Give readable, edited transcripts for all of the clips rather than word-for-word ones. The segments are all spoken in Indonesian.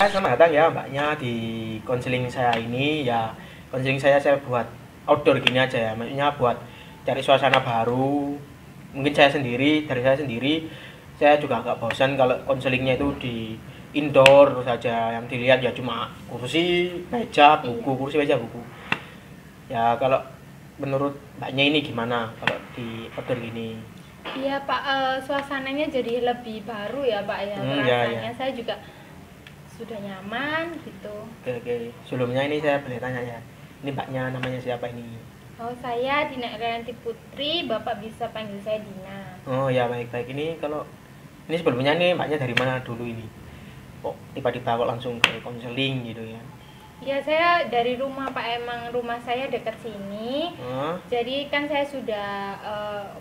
Selamat datang ya mbaknya di konseling saya ini ya. Konseling saya buat outdoor gini aja ya, maksudnya buat cari suasana baru. Mungkin saya sendiri saya juga agak bosan kalau konselingnya itu di indoor saja, yang dilihat ya cuma kursi meja buku, kursi meja buku ya. Kalau menurut mbaknya ini gimana kalau di outdoor gini? Iya Pak, suasananya jadi lebih baru ya Pak ya, Ya, rasanya ya. saya juga sudah nyaman gitu. Oke. Sebelumnya ini saya boleh tanya ya, ini mbaknya namanya siapa ini? Oh saya Dina Rianti Putri, Bapak bisa panggil saya Dina. Oh ya, baik-baik. Ini kalau ini sebelumnya nih mbaknya dari mana dulu ini? Kok tiba-tiba kok langsung ke konseling gitu ya? Ya saya dari rumah Pak, emang rumah saya dekat sini. Oh, Jadi kan saya sudah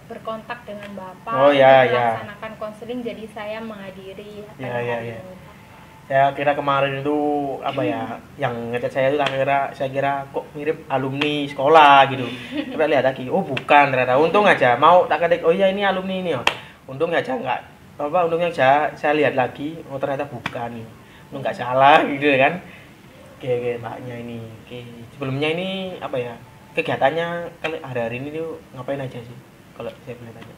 berkontak dengan Bapak oh untuk ya, ya. melaksanakan konseling, jadi saya menghadiri Ya, pada ya, hari ya. ini Pak. Saya kira kemarin itu apa ya, yang ngechat saya itu saya kira kok mirip alumni sekolah gitu. Coba lihat lagi, oh bukan ternyata. Untung aja mau tak ketik, oh iya ini alumni ini oh. Untung aja nggak apa, untungnya aja saya lihat lagi, oh ternyata bukan. Untung nggak salah gitu kan. Oke, mbaknya ini. Oke, sebelumnya ini apa ya, kegiatannya kalau hari-hari ini tuh ngapain aja sih kalau saya boleh tanya?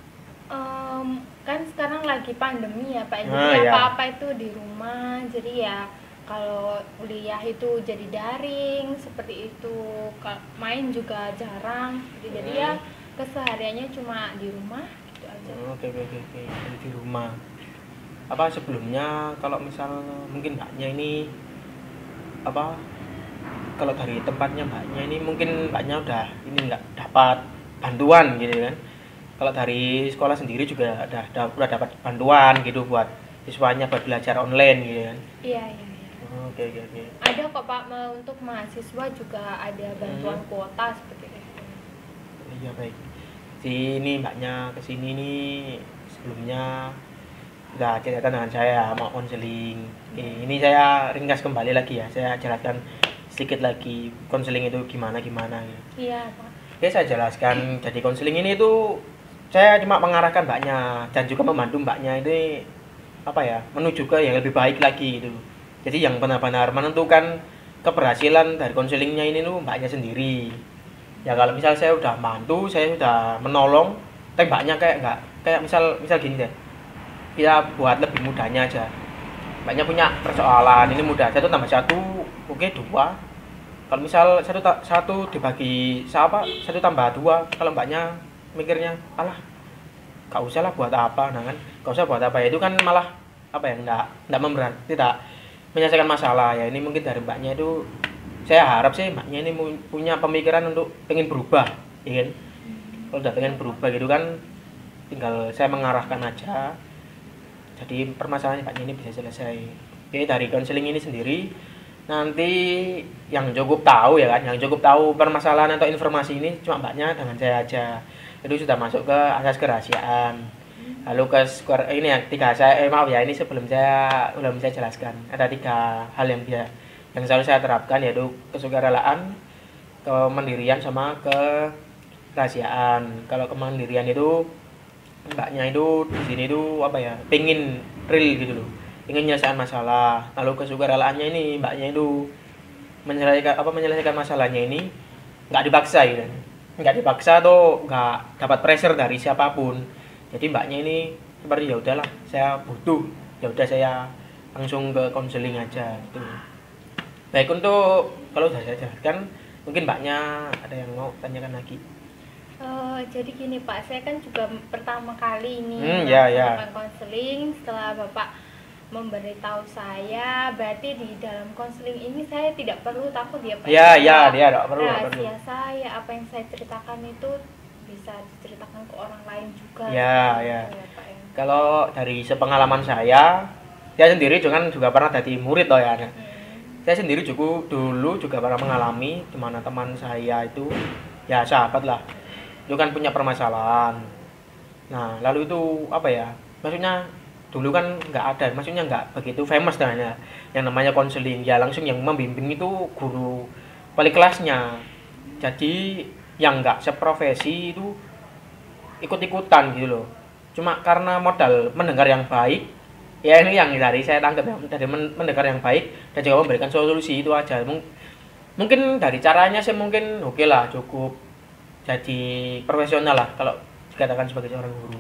Kan sekarang lagi pandemi ya Pak, Ah, jadi ya. apa-apa itu di rumah, jadi ya kalau kuliah itu jadi daring seperti itu, main juga jarang, jadi ya kesehariannya cuma di rumah gitu aja. Oke. Jadi di rumah. Apa sebelumnya kalau misal mungkin mbaknya ini apa, kalau dari tempatnya mbaknya ini mungkin mbaknya udah ini nggak dapat bantuan gitu kan? Kalau dari sekolah sendiri juga udah dapat bantuan gitu buat siswanya buat belajar online gitu kan? Iya. Oke. Ada kok Pak, untuk mahasiswa juga ada bantuan kuota seperti itu. Iya baik. Sini mbaknya kesini nih sebelumnya udah cerita dengan saya mau konseling. Ini saya ringkas kembali lagi ya. Saya jelaskan sedikit lagi konseling itu gimana gitu. Iya Pak. Oke, saya jelaskan. Jadi konseling ini itu saya cuma mengarahkan mbaknya dan juga membantu mbaknya ini apa ya, menuju ke yang lebih baik lagi gitu. Jadi yang benar-benar menentukan keberhasilan dari konselingnya ini tuh mbaknya sendiri. Ya kalau misal saya udah bantu, saya sudah menolong, tapi mbaknya kayak enggak, kayak misal gini deh, kita buat lebih mudahnya aja. Mbaknya punya persoalan ini mudah, satu tambah satu oke dua. Kalau misal satu dibagi satu tambah dua, kalau mbaknya mikirnya alah gak usah lah buat apa, nah kan gak usah buat apa ya, itu kan malah apa ya, enggak tidak menyelesaikan masalah ya. Ini mungkin dari mbaknya itu saya harap sih mbaknya ini punya pemikiran untuk pengen berubah ya kan. Kalau udah pengen berubah gitu kan, tinggal saya mengarahkan aja, jadi permasalahan mbaknya ini bisa selesai. Oke, dari konseling ini sendiri nanti yang cukup tahu ya kan, yang cukup tahu permasalahan atau informasi ini cuma mbaknya dengan saya aja. Itu sudah masuk ke asas kerahasiaan. Lalu ini yang maaf ya, ini sebelum saya jelaskan, ada 3 hal yang selalu saya terapkan, yaitu kesukarelaan, kemandirian, sama kerahasiaan. Kalau kemandirian itu mbaknya itu di sini itu apa ya, pengen real gitu loh, pengen menyelesaikan masalah. Lalu kesukarelaannya ini mbaknya itu menyelesaikan masalahnya ini nggak dipaksa gitu, nggak dipaksa atau nggak dapat pressure dari siapapun. Jadi mbaknya ini seperti ya udahlah, saya butuh, ya udah saya langsung ke konseling aja gitu. Baik, untuk kalau sudah saya jelaskan, mungkin mbaknya ada yang mau tanyakan lagi? Jadi gini Pak, saya kan juga pertama kali ini Ya. melaksanakan konseling. Setelah Bapak memberitahu saya, berarti di dalam konseling ini saya tidak perlu takut ya Pak? Ya, dia tidak perlu. Rahasia saya, apa yang saya ceritakan itu bisa diceritakan ke orang lain juga. Ya. Itu ya Pak ya. Kalau dari sepengalaman saya sendiri juga pernah jadi murid loh ya. Saya sendiri dulu juga pernah mengalami di mana teman saya itu ya sahabat lah, itu kan punya permasalahan. Nah lalu itu apa ya, maksudnya dulu kan nggak ada, maksudnya nggak begitu famous namanya yang namanya konseling ya. Langsung yang membimbing itu guru wali kelasnya. Jadi yang nggak seprofesi itu ikut-ikutan gitu loh, cuma karena modal mendengar yang baik Ya ini yang dari saya tangkap ya, dari mendengar yang baik dan juga memberikan solusi itu aja. Mungkin dari caranya sih mungkin oke lah, cukup jadi profesional lah kalau dikatakan sebagai seorang guru.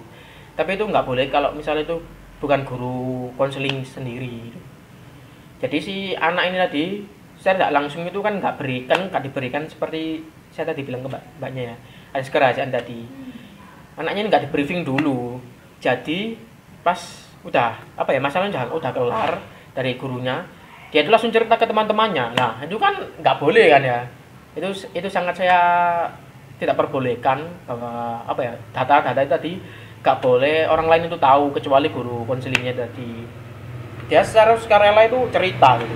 Tapi itu nggak boleh kalau misalnya itu bukan guru konseling sendiri. Jadi si anak ini tadi saya tidak langsung itu kan nggak diberikan seperti saya tadi bilang ke mbaknya ya, ada kerahasiaan tadi. Anaknya nggak di briefing dulu. Jadi pas udah apa ya masalahnya udah kelar dari gurunya, dia itu langsung cerita ke teman-temannya. Nah itu kan nggak boleh kan ya. Itu sangat saya tidak perbolehkan bahwa apa ya data-data itu tadi nggak boleh orang lain itu tahu kecuali guru konselingnya tadi. Dia secara sukarela itu cerita gitu.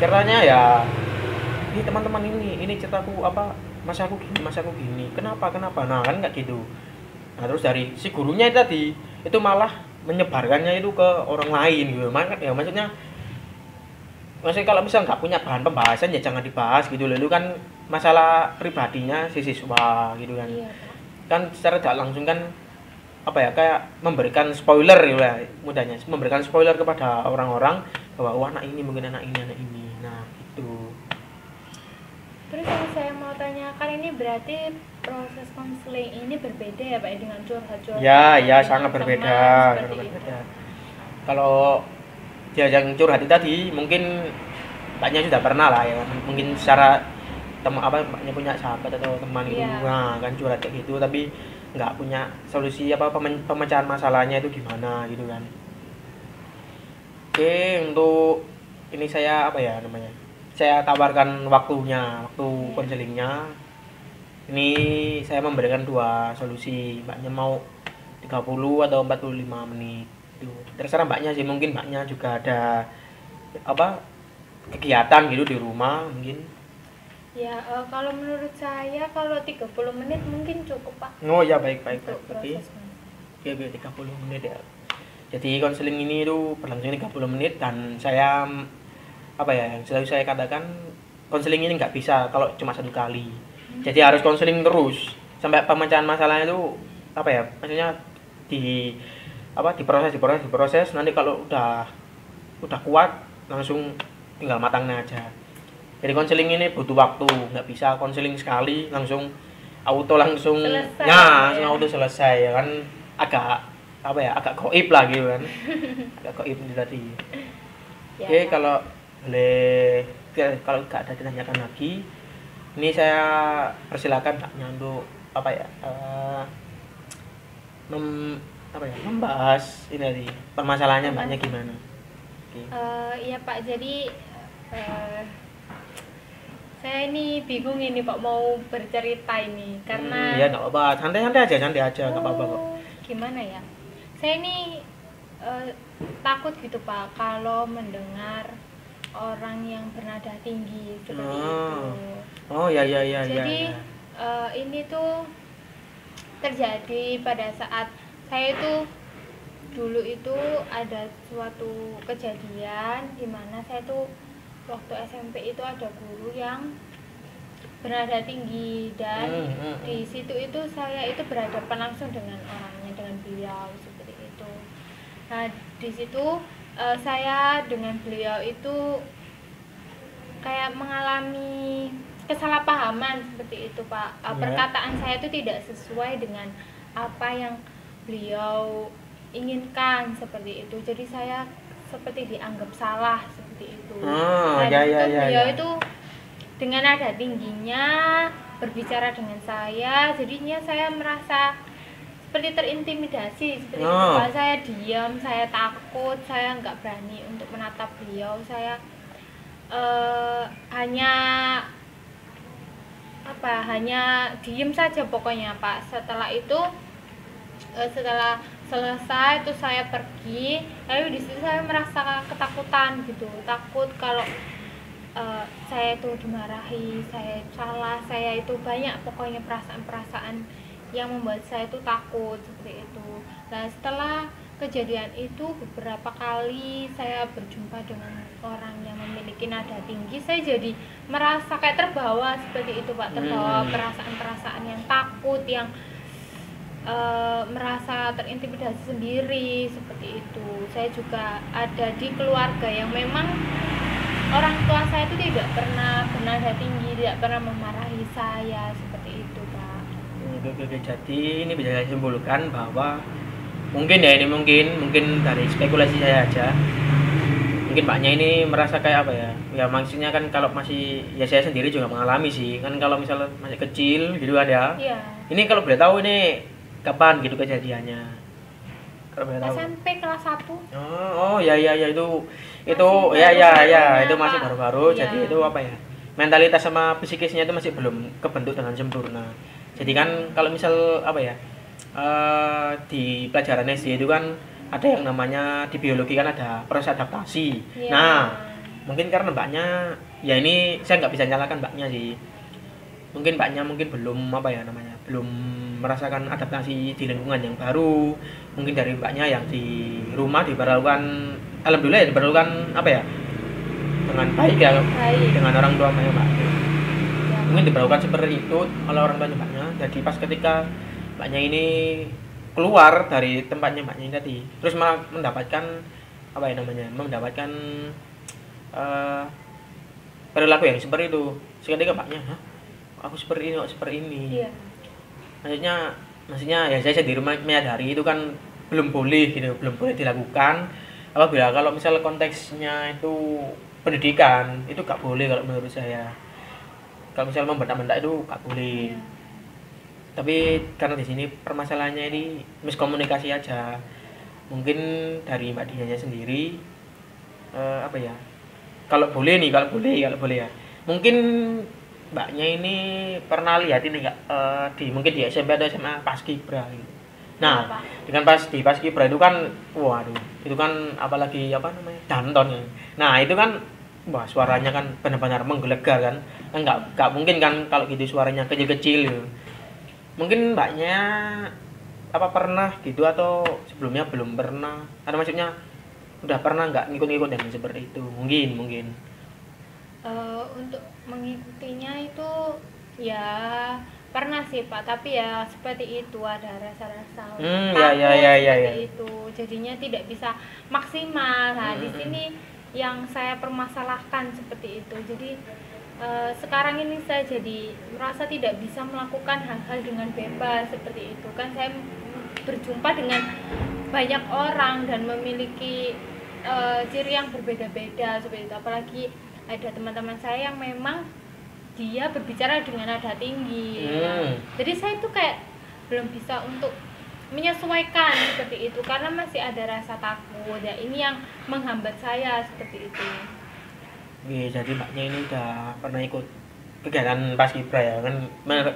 Ceritanya ya ini teman-teman ini ceritaku apa masa aku gini kenapa nah kan nggak gitu. Nah terus dari si gurunya itu tadi itu malah menyebarkannya itu ke orang lain gitu. Ya maksudnya kalau misal nggak punya bahan pembahasan ya jangan dibahas gitu loh. Itu kan masalah pribadinya si siswa gitu kan. Iya, Kan secara tidak langsung kan apa ya kayak memberikan spoiler gitu lah mudahnya, memberikan spoiler kepada orang-orang bahwa wah anak ini mungkin anak ini. Nah itu. terus yang saya mau tanyakan ini berarti proses konseling ini berbeda ya Pak ya, dengan curhat-curhat Ya dengan sangat teman, berbeda, seperti sangat itu. berbeda. Kalau dia yang curhat itu tadi mungkin banyak sudah pernah lah ya, mungkin secara banyak punya sahabat atau teman gitu, Iya. nah kan curhat kayak gitu, tapi nggak punya solusi apa pemecahan masalahnya itu gimana gitu kan. Oke, untuk ini saya apa ya namanya? Saya tawarkan waktu konselingnya. Ini saya memberikan dua solusi. Mbaknya mau 30 atau 45 menit. Itu terserah mbaknya sih, mungkin mbaknya juga ada apa kegiatan gitu di rumah mungkin. Ya, kalau menurut saya kalau 30 menit mungkin cukup Pak Oh ya baik untuk berarti proses konseling. ya 30 menit ya. Jadi konseling ini itu berlangsung 30 menit dan saya apa ya yang selalu saya katakan konseling ini nggak bisa kalau cuma satu kali. Jadi harus konseling terus sampai pemecahan masalahnya itu apa ya maksudnya di diproses nanti kalau udah kuat langsung tinggal matangnya aja. Jadi konseling ini butuh waktu, nggak bisa konseling sekali langsung langsung Selesai, ya langsung ya. auto selesai ya kan agak apa ya agak goib lah gitu kan agak goib itu tadi. Ya, Oke kalau boleh kalau nggak ada ditanyakan lagi ini saya persilakan mbaknya untuk apa ya membahas ini tadi permasalahannya mbaknya gimana. Oke. Iya Pak, jadi saya ini bingung ini Pak mau bercerita ini karena Ya nggak apa-apa santai aja nggak apa-apa kok. Gimana ya? Saya ini takut gitu Pak kalau mendengar orang yang bernada tinggi seperti itu. Oh ya. Jadi ini tuh terjadi pada saat saya itu dulu itu ada suatu kejadian di mana saya tuh waktu SMP itu ada guru yang bernada tinggi dan di situ itu saya itu berhadapan langsung dengan orangnya, dengan beliau seperti itu. Nah di situ saya dengan beliau itu kayak mengalami kesalahpahaman seperti itu Pak. Perkataan saya itu tidak sesuai dengan apa yang beliau inginkan seperti itu. Jadi saya seperti dianggap salah seperti itu. Nah beliau itu dengan nada tingginya berbicara dengan saya, jadinya saya merasa seperti terintimidasi seperti itu Pak. Saya diam, saya takut, saya nggak berani untuk menatap beliau. Saya hanya diem saja pokoknya Pak. Setelah itu setelah selesai itu saya pergi, lalu di situ saya merasa ketakutan gitu, takut kalau saya itu dimarahi, saya salah, saya itu banyak pokoknya perasaan-perasaan yang membuat saya itu takut seperti itu. Nah setelah kejadian itu beberapa kali saya berjumpa dengan orang yang memiliki nada tinggi, saya jadi merasa kayak terbawa seperti itu Pak, terbawa perasaan-perasaan yang takut, yang merasa terintimidasi sendiri seperti itu. Saya juga ada di keluarga yang memang orang tua saya itu tidak pernah bernada tinggi, tidak pernah memarahi saya seperti itu, Pak. Oke. Jadi ini bisa saya simpulkan bahwa mungkin ya ini mungkin dari spekulasi saya aja. Mungkin Mbaknya ini merasa kayak apa ya? Ya maksudnya kan kalau masih ya saya sendiri juga mengalami sih. Kan kalau misalnya masih kecil gitu kan ya. Iya. Ini kalau boleh tahu ini kapan gitu kejadiannya? Kalau boleh tahu. SMP kelas 1. Oh ya itu Masih ya itu baru-barunya, masih Pak. baru-baru. Iya. Jadi itu apa ya? Mentalitas sama psikisnya itu masih belum kebentuk dengan sempurna. Jadi kan kalau misal apa ya? Di pelajaran SD itu kan ada yang namanya di biologi kan ada proses adaptasi. Iya. Nah, mungkin karena Mbaknya ya ini saya nggak bisa nyalakan Mbaknya sih. Mungkin Mbaknya belum apa ya namanya belum merasakan adaptasi di lingkungan yang baru. Mungkin dari Mbaknya yang di rumah diperlakukan alhamdulillah ya diperlakukan apa ya dengan baik ya Baik. dengan orang tua Mbak. Ya, Mungkin diperlakukan seperti itu oleh orang tuanya Mbaknya. Jadi pas ketika Mbaknya ini keluar dari tempatnya Mbaknya ini tadi terus malah mendapatkan apa ya namanya mendapatkan eh, perilaku yang seperti itu. Seketika Mbaknya, hah? Aku seperti ini, kok seperti ini. Iya. Maksudnya ya saya sendiri menyadari itu kan belum boleh gitu, belum boleh dilakukan. Apabila kalau misalnya konteksnya itu pendidikan, itu gak boleh kalau menurut saya. Kalau misalnya membentak-bentak itu gak boleh. Iya. Tapi karena di sini permasalahannya ini miskomunikasi aja. Mungkin dari Mbak Dianya sendiri apa ya? Kalau boleh ya. Mungkin Mbaknya ini pernah lihat ini enggak mungkin di SMP atau SMA Paskibra gitu. Nah, Apa? dengan di Paskibra itu kan waduh, itu kan apalagi apa namanya? Danton ya. Nah, itu kan wah suaranya kan benar-benar menggelegar kan. Enggak mungkin kan kalau gitu suaranya kecil-kecil gitu. Mungkin Mbaknya apa pernah gitu atau sebelumnya belum pernah? Atau maksudnya udah pernah nggak ngikut-ngikut yang seperti itu? Mungkin. Untuk mengikutinya itu ya pernah sih Pak, tapi ya seperti itu ada rasa-rasa takut seperti itu, jadinya tidak bisa maksimal. Nah di sini yang saya permasalahkan seperti itu. Jadi sekarang ini saya jadi merasa tidak bisa melakukan hal-hal dengan bebas seperti itu. Kan saya berjumpa dengan banyak orang dan memiliki ciri yang berbeda-beda seperti itu. Apalagi ada teman-teman saya yang memang dia berbicara dengan nada tinggi. Jadi saya tuh kayak belum bisa untuk menyesuaikan seperti itu karena masih ada rasa takut. Ya ini yang menghambat saya seperti itu. Oke, jadi Mbaknya ini udah pernah ikut kegiatan Paskibra ya kan?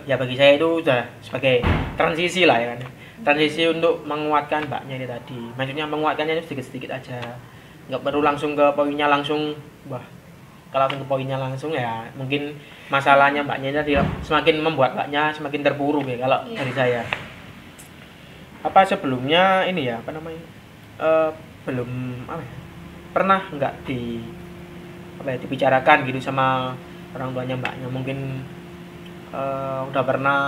Ya bagi saya itu udah sebagai transisi lah ya kan. Transisi untuk menguatkan Mbaknya ini tadi. Maksudnya menguatkannya itu sedikit-sedikit aja. Nggak perlu langsung ke poinnya langsung. Wah, kalau langsung ke poinnya langsung ya mungkin masalahnya Mbaknya tadi semakin membuat Mbaknya semakin terpuruk ya kalau dari saya. Apa sebelumnya ini ya apa namanya belum apa ya, pernah nggak dibicarakan gitu sama orang tuanya Mbaknya mungkin udah pernah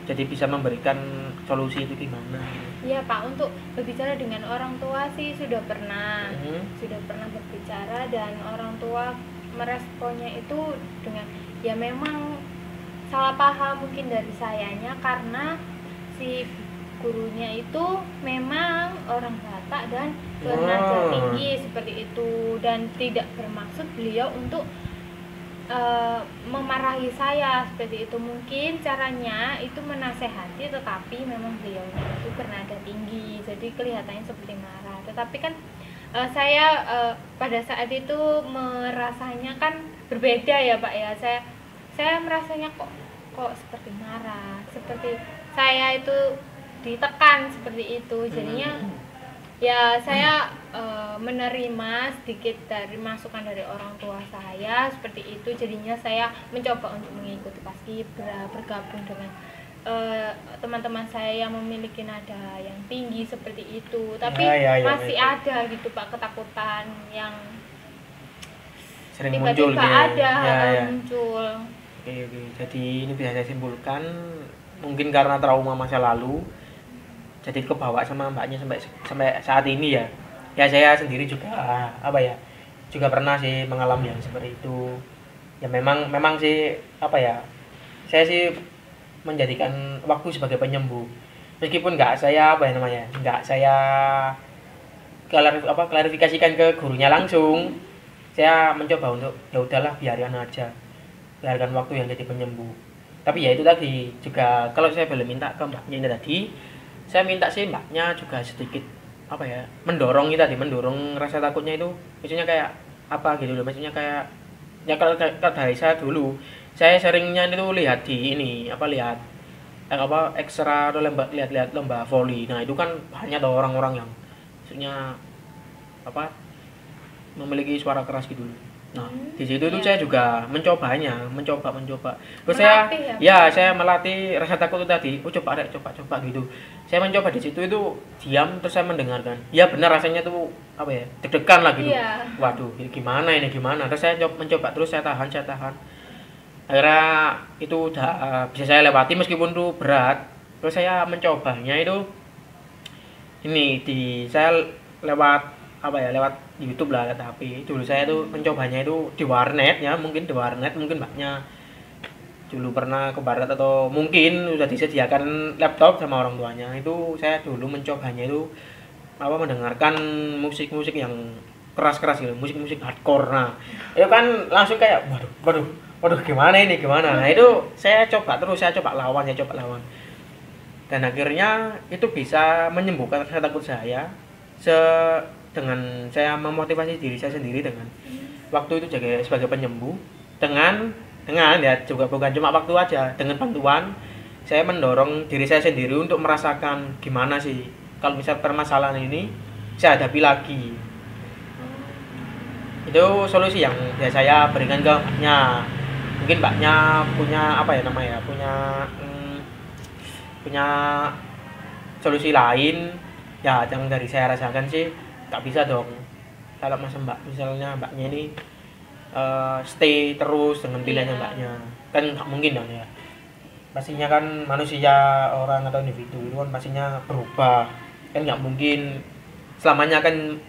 jadi bisa memberikan solusi itu gimana gitu. Iya Pak, untuk berbicara dengan orang tua sih sudah pernah berbicara dan orang tua meresponnya itu dengan ya memang salah paham mungkin dari sayanya karena si gurunya itu memang orang Batak dan bernada tinggi seperti itu dan tidak bermaksud beliau untuk memarahi saya seperti itu. Mungkin caranya itu menasehati tetapi memang beliaunya itu bernada tinggi jadi kelihatannya seperti marah, tetapi kan saya pada saat itu merasanya kan berbeda ya Pak ya. Saya merasanya kok seperti marah, seperti saya itu ditekan seperti itu. Jadinya ya saya menerima sedikit dari masukan dari orang tua saya seperti itu. Jadinya saya mencoba untuk mengikuti Paskibra, bergabung dengan teman-teman saya yang memiliki nada yang tinggi seperti itu. Tapi masih ada gitu Pak ketakutan yang sering tiba-tiba muncul ada muncul. Oke. Jadi ini bisa saya simpulkan mungkin karena trauma masa lalu jadi kebawa sama mbaknya sampai sampai saat ini ya. Ya saya sendiri juga apa ya, juga pernah sih mengalami yang seperti itu. Ya memang memang sih apa ya, saya sih menjadikan waktu sebagai penyembuh. Meskipun nggak saya apa ya namanya, nggak saya klarifikasikan ke gurunya langsung, saya mencoba untuk ya udahlah biarkan aja, biarkan waktu yang jadi penyembuh. Tapi ya itu tadi juga, kalau saya boleh minta ke mbaknya ini tadi, saya minta sih mbaknya juga sedikit apa ya, mendorong itu tadi, mendorong rasa takutnya itu, maksudnya kayak apa gitu loh, maksudnya kayak ya kalau dari saya dulu, saya seringnya itu lihat di ini apa, lihat apa ekstra atau lihat-lihat lomba voli. Nah itu kan banyak tuh orang-orang yang maksudnya apa, memiliki suara keras gitu. Nah, di situ tuh Iya. saya juga mencoba. Terus saya Melatih ya, ya Pak? saya melatih rasa takut itu tadi. Oh coba deh, coba gitu. Saya mencoba di situ itu diam terus saya mendengarkan. Ya benar rasanya tuh apa ya? Deg-degan lah gitu. Iya. Waduh, ini gimana? Terus saya mencoba terus saya tahan. Akhirnya itu udah bisa saya lewati meskipun tuh berat. Terus saya mencobanya itu ini di saya lewat apa ya, lewat YouTube lah, lewat HP. Dulu saya tuh mencobanya itu di warnet ya, mungkin di warnet, mungkin mbaknya dulu pernah ke barat atau mungkin sudah disediakan laptop sama orang tuanya. Itu saya dulu mencobanya itu apa, mendengarkan musik-musik yang keras-keras gitu, musik-musik hardcore. Nah itu kan langsung kayak waduh gimana. Nah itu saya coba lawan, dan akhirnya itu bisa menyembuhkan rasa takut saya se dengan saya memotivasi diri saya sendiri dengan waktu itu sebagai penyembuh, dengan ya juga bukan cuma waktu aja, dengan bantuan saya mendorong diri saya sendiri untuk merasakan gimana sih kalau misal permasalahan ini saya hadapi lagi. Itu solusi yang ya saya berikan ke mbaknya. Mungkin mbaknya punya apa ya namanya, punya solusi lain ya, yang dari saya rasakan sih nggak bisa dong kalau misalnya mbaknya ini stay terus dengan pilihannya Iya. mbaknya, kan nggak mungkin dong ya. Pastinya kan manusia, orang atau individu itu kan pastinya berubah, kan nggak mungkin selamanya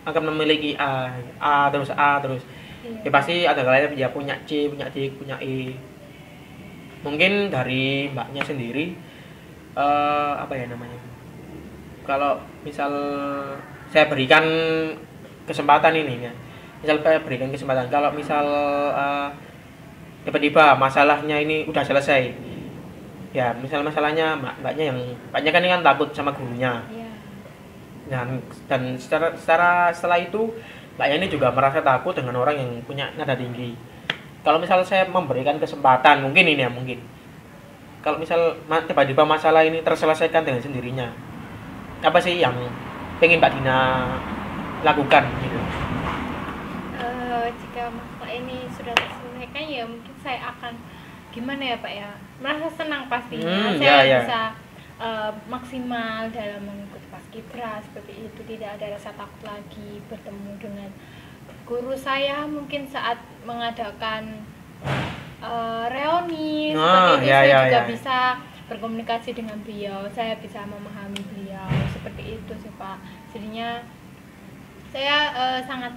akan memiliki A terus. Ya Iya. pasti ada kalanya dia punya C, punya D, punya E. Mungkin dari mbaknya sendiri apa ya namanya, kalau misal saya berikan kesempatan ini ya, misal saya berikan kesempatan kalau misal tiba-tiba masalahnya ini udah selesai ya, misal masalahnya mbaknya kan takut sama gurunya. Iya. Dan setelah itu mbaknya ini juga merasa takut dengan orang yang punya nada tinggi. Kalau misal saya memberikan kesempatan, mungkin ini ya, mungkin kalau misal tiba-tiba masalah ini terselesaikan dengan sendirinya, apa sih yang pengen Mbak Dina lakukan gitu? Jika masalah ini sudah terselesaikan ya mungkin saya akan gimana ya Pak ya, merasa senang pastinya. Saya Ya. bisa maksimal dalam mengikuti paskibra seperti itu, tidak ada rasa takut lagi bertemu dengan guru saya mungkin saat mengadakan reuni seperti itu. Saya juga bisa berkomunikasi dengan beliau, saya bisa memahami beliau seperti itu sih Pak. Jadinya saya sangat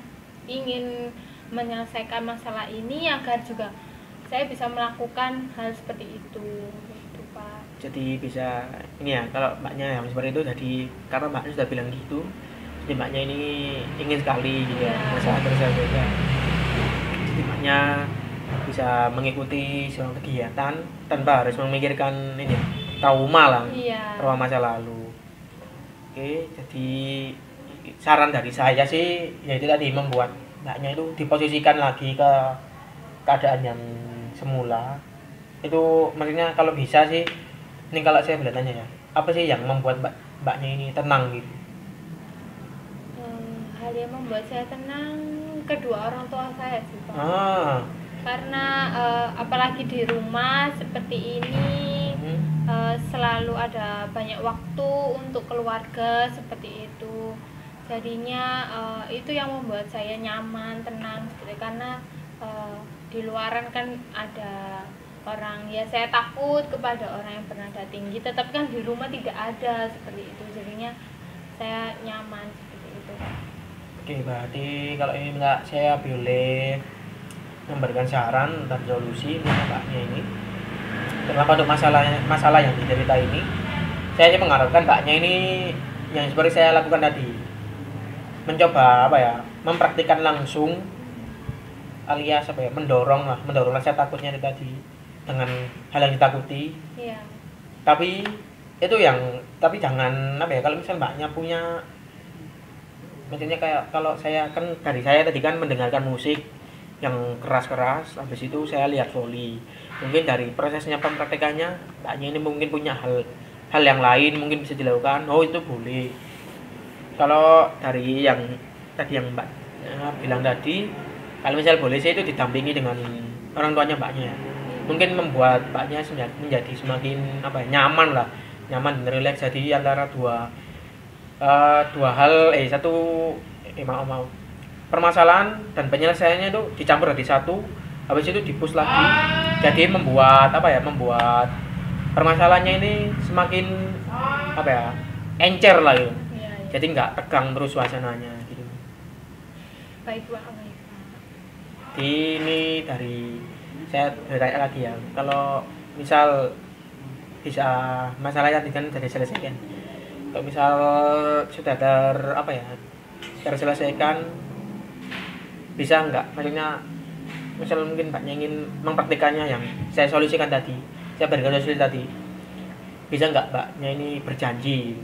ingin menyelesaikan masalah ini agar juga saya bisa melakukan hal seperti itu gitu Pak. Jadi bisa ini ya, kalau mbaknya yang seperti itu, jadi karena mbaknya sudah bilang gitu, jadi mbaknya ini ingin sekali gitu ya, masalah terselesaikan. Jadi mbaknya bisa mengikuti sebuah kegiatan tanpa harus memikirkan ini trauma lah, trauma masa lalu. Oke, jadi saran dari saya sih yaitu tadi, membuat mbaknya itu diposisikan lagi ke keadaan yang semula. Itu maksudnya kalau bisa sih, ini kalau saya boleh tanya ya, apa sih yang membuat mbaknya ini tenang gitu? Hal yang membuat saya tenang kedua orang tua saya sih Pak. Karena apalagi di rumah seperti ini selalu ada banyak waktu untuk keluarga seperti itu. Jadinya itu yang membuat saya nyaman, tenang seperti, karena di luaran kan ada orang, ya saya takut kepada orang yang bernada tinggi, tetapi kan di rumah tidak ada seperti itu, jadinya saya nyaman seperti itu. Oke, berarti kalau ini enggak, saya boleh memberikan saran dan solusi untuk mbaknya ini. Terutama untuk masalah yang diderita ini, saya hanya mengharapkan mbaknya ini yang seperti saya lakukan tadi, mencoba mempraktikkan langsung, alias mendorong rasa takutnya itu tadi dengan hal yang ditakuti. Iya. Tapi jangan kalau misal mbaknya punya, maksudnya kayak kalau saya kan dari saya tadi kan mendengarkan musik yang keras-keras, habis itu saya lihat voli. Mungkin dari prosesnya pempraktikannya mbaknya ini mungkin punya hal yang lain mungkin bisa dilakukan. Oh, itu boleh. Kalau dari yang tadi yang mbak bilang tadi, kalau misal boleh saya itu didampingi dengan orang tuanya mbaknya, mungkin membuat mbaknya menjadi semakin nyaman dan rileks. Jadi antara dua hal mau permasalahan dan penyelesaiannya itu dicampur jadi satu, habis itu dipus lagi, jadi membuat permasalahannya ini semakin encer lah gitu. Iya. Jadi nggak tegang terus suasananya gitu. Baik Pak. Ini dari saya bertanya lagi ya, kalau misal bisa masalah yang kan sudah diselesaikan, kalau misal sudah terselesaikan, bisa nggak, maksudnya misal mungkin mbaknya ingin mempraktikannya yang saya solusikan tadi, saya berikan solusi tadi, bisa nggak mbaknya ini berjanji?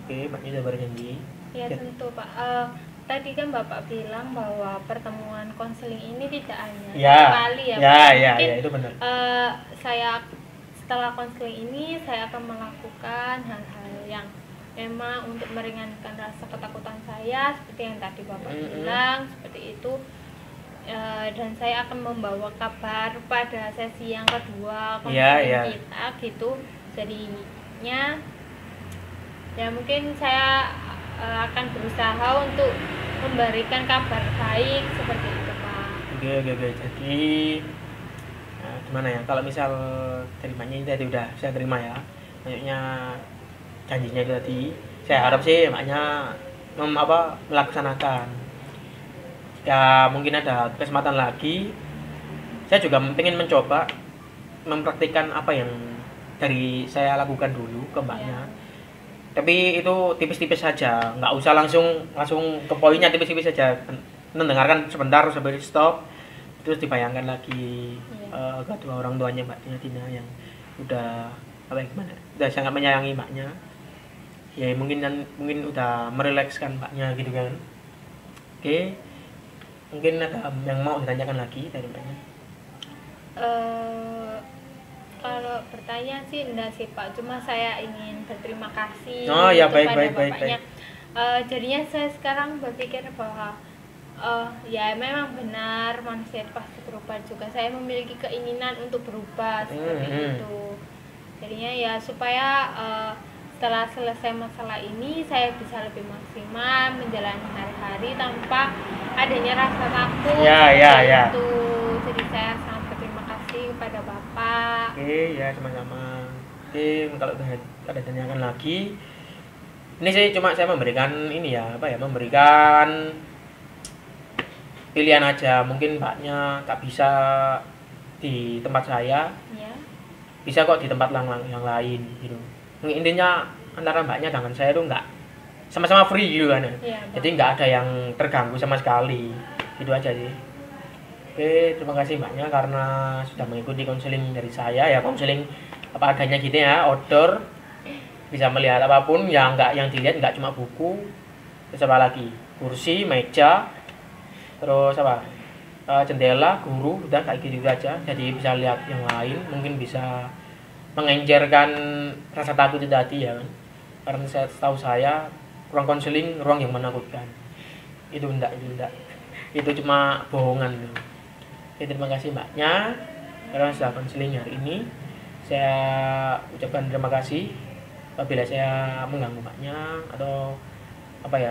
Oke, mbaknya sudah berjanji Ya tentu Pak. Tadi kan Bapak bilang bahwa pertemuan konseling ini tidak hanya satu kali ya Pak. Mungkin itu benar. Saya setelah konseling ini saya akan melakukan hal-hal yang memang untuk meringankan rasa ketakutan saya seperti yang tadi Bapak bilang seperti itu. Dan saya akan membawa kabar pada sesi yang kedua konseling kita gitu. Jadinya ya mungkin saya akan berusaha untuk memberikan kabar baik seperti itu Pak. Oke. Jadi gimana ya, kalau misal terimanya ini tadi udah saya terima ya, maksudnya janjinya itu tadi, saya harap sih maknya melaksanakan. Ya mungkin ada kesempatan lagi, saya juga pengen mencoba mempraktikkan apa yang dari saya lakukan dulu ke mbaknya. Tapi itu tipis-tipis saja, nggak usah langsung ke poinnya, tipis-tipis saja, mendengarkan sebentar sampai stop, terus dibayangkan lagi kedua orang tuanya mbaknya Tina yang udah udah sangat menyayangi mbaknya, ya mungkin udah merilekskan mbaknya gitu kan. Oke, mungkin ada yang mau ditanyakan lagi dari mbaknya? Kalau bertanya sih enggak sih Pak, cuma saya ingin berterima kasih kepada Bapaknya. Jadinya saya sekarang berpikir bahwa ya memang benar manusia itu pasti berubah juga. Saya memiliki keinginan untuk berubah seperti itu. Jadinya ya supaya setelah selesai masalah ini saya bisa lebih maksimal menjalani hari-hari tanpa adanya rasa takut. Itu. Jadi saya sangat berterima kasih kepada Bapak. Oke, ya sama-sama. Oke, kalau ada tanyakan lagi, ini saya memberikan memberikan pilihan aja. Mungkin mbaknya tak bisa di tempat saya, bisa kok di tempat yang lain gitu. Intinya antara mbaknya dengan saya itu nggak sama-sama free gitu kan ya. Jadi nggak ada yang terganggu sama sekali, itu aja sih. Oke, terima kasih mbaknya karena sudah mengikuti konseling dari saya ya, konseling apa adanya gitu ya, outdoor, bisa melihat apapun yang dilihat nggak cuma buku, terus apa lagi, kursi, meja, terus jendela, guru, udah kayak gitu aja. Jadi bisa lihat yang lain, mungkin bisa mengencerkan rasa takut itu tadi ya kan. Karena setahu saya ruang konseling ruang yang menakutkan. Itu enggak. Itu cuma bohongan. Oke, terima kasih mbaknya karena sudah konseling hari ini. Saya ucapkan terima kasih apabila saya mengganggu mbaknya atau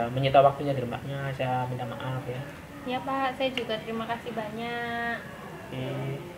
menyita waktunya dari mbaknya, saya minta maaf ya. Ya Pak, saya juga terima kasih banyak. Oke.